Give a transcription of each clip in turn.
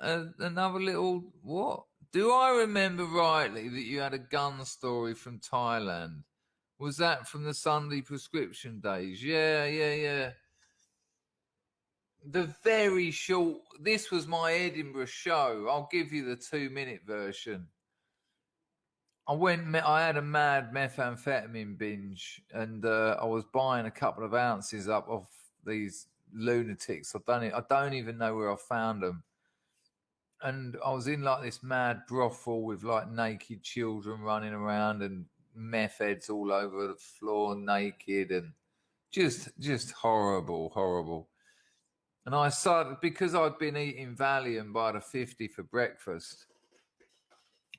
another little what? Do I remember rightly that you had a gun story from Thailand? Was that from the Sunday prescription days? Yeah, yeah, yeah. The very short. This was my Edinburgh show. I'll give you the 2 minute version. I had a mad methamphetamine binge, and I was buying a couple of ounces up of these lunatics. I don't even know where I found them. And I was in like this mad brothel with like naked children running around and meth heads all over the floor naked and just horrible, horrible. And I started because I'd been eating Valium by the 50 for breakfast.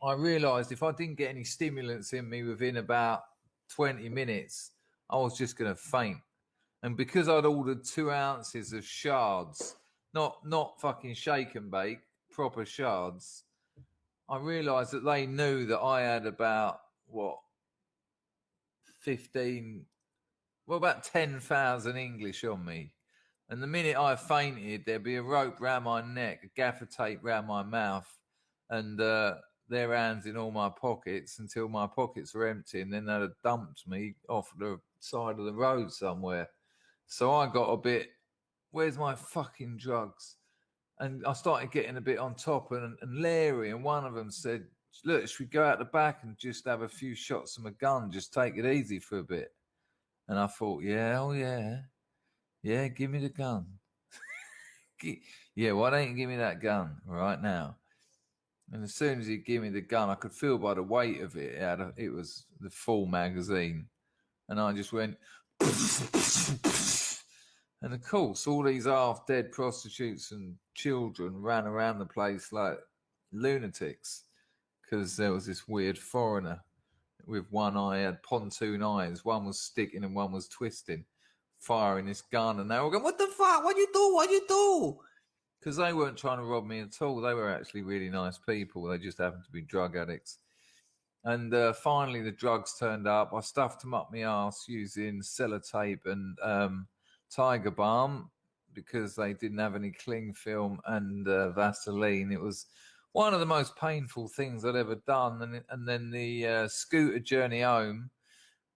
I realised if I didn't get any stimulants in me within about 20 minutes, I was just going to faint. And because I'd ordered 2 ounces of shards, not fucking shake and bake, proper shards, I realised that they knew that I had about, 15, about 10,000 English on me. And the minute I fainted, there'd be a rope round my neck, a gaffer tape round my mouth, and their hands in all my pockets until my pockets were empty, and then they'd have dumped me off the side of the road somewhere. So I got a bit, where's my fucking drugs? And I started getting a bit on top, and Larry and one of them said, look, should we go out the back and just have a few shots of my gun, just take it easy for a bit? And I thought, yeah, oh yeah. Yeah, give me the gun. Yeah, why don't you give me that gun right now? And as soon as he gave me the gun, I could feel by the weight of it, it was the full magazine. And I just went, and of course, all these half-dead prostitutes and children ran around the place like lunatics because there was this weird foreigner with one eye, had pontoon eyes. One was sticking and one was twisting, firing this gun. And they were going, what the fuck? What you do? What you do? Because they weren't trying to rob me at all. They were actually really nice people. They just happened to be drug addicts. And finally, the drugs turned up. I stuffed them up my ass using sellotape and Tiger Balm because they didn't have any cling film and Vaseline. It was one of the most painful things I'd ever done. And then the scooter journey home,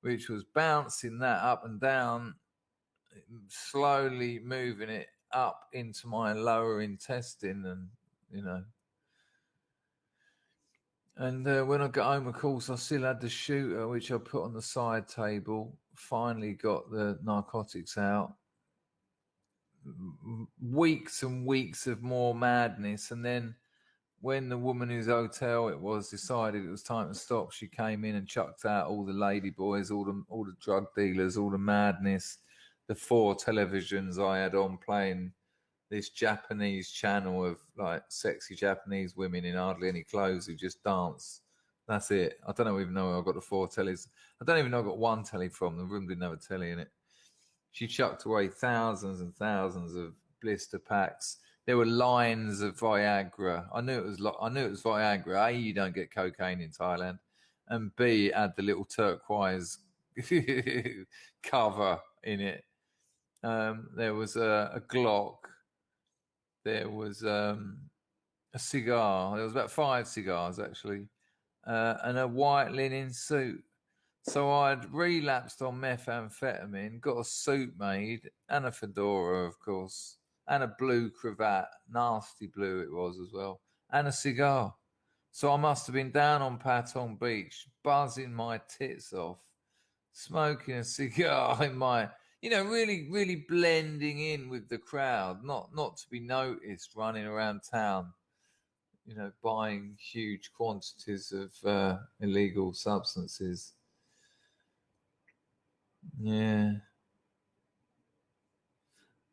which was bouncing that up and down, slowly moving it up into my lower intestine, and and when I got home, of course, I still had the shooter, which I put on the side table. Finally got the narcotics out. Weeks and weeks of more madness. And then when the woman whose hotel it was decided it was time to stop, she came in and chucked out all the lady boys, all the drug dealers, all the madness, the 4 televisions I had on playing this Japanese channel of like sexy Japanese women in hardly any clothes who just dance. That's it. I don't even know where I got the 4 tellies. I don't even know I got one telly from. The room didn't have a telly in it. She chucked away thousands and thousands of blister packs. There were lines of Viagra. I knew it was Viagra. A, you don't get cocaine in Thailand, and B, it had the little turquoise cover in it. There was a Glock. There was a cigar. There was about 5 cigars, actually, and a white linen suit. So I'd relapsed on methamphetamine, got a suit made, and a fedora, of course, and a blue cravat, nasty blue it was as well, and a cigar. So I must have been down on Patong Beach, buzzing my tits off, smoking a cigar in my... really, really blending in with the crowd, not to be noticed, running around town, buying huge quantities of illegal substances. Yeah,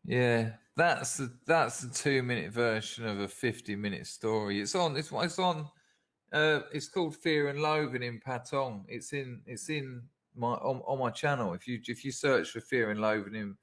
yeah. That's the 2 minute version of a 50-minute story. It's on. It's on. It's called Fear and Loathing in Patong. It's in my on my channel. If you search for Fear and Loathing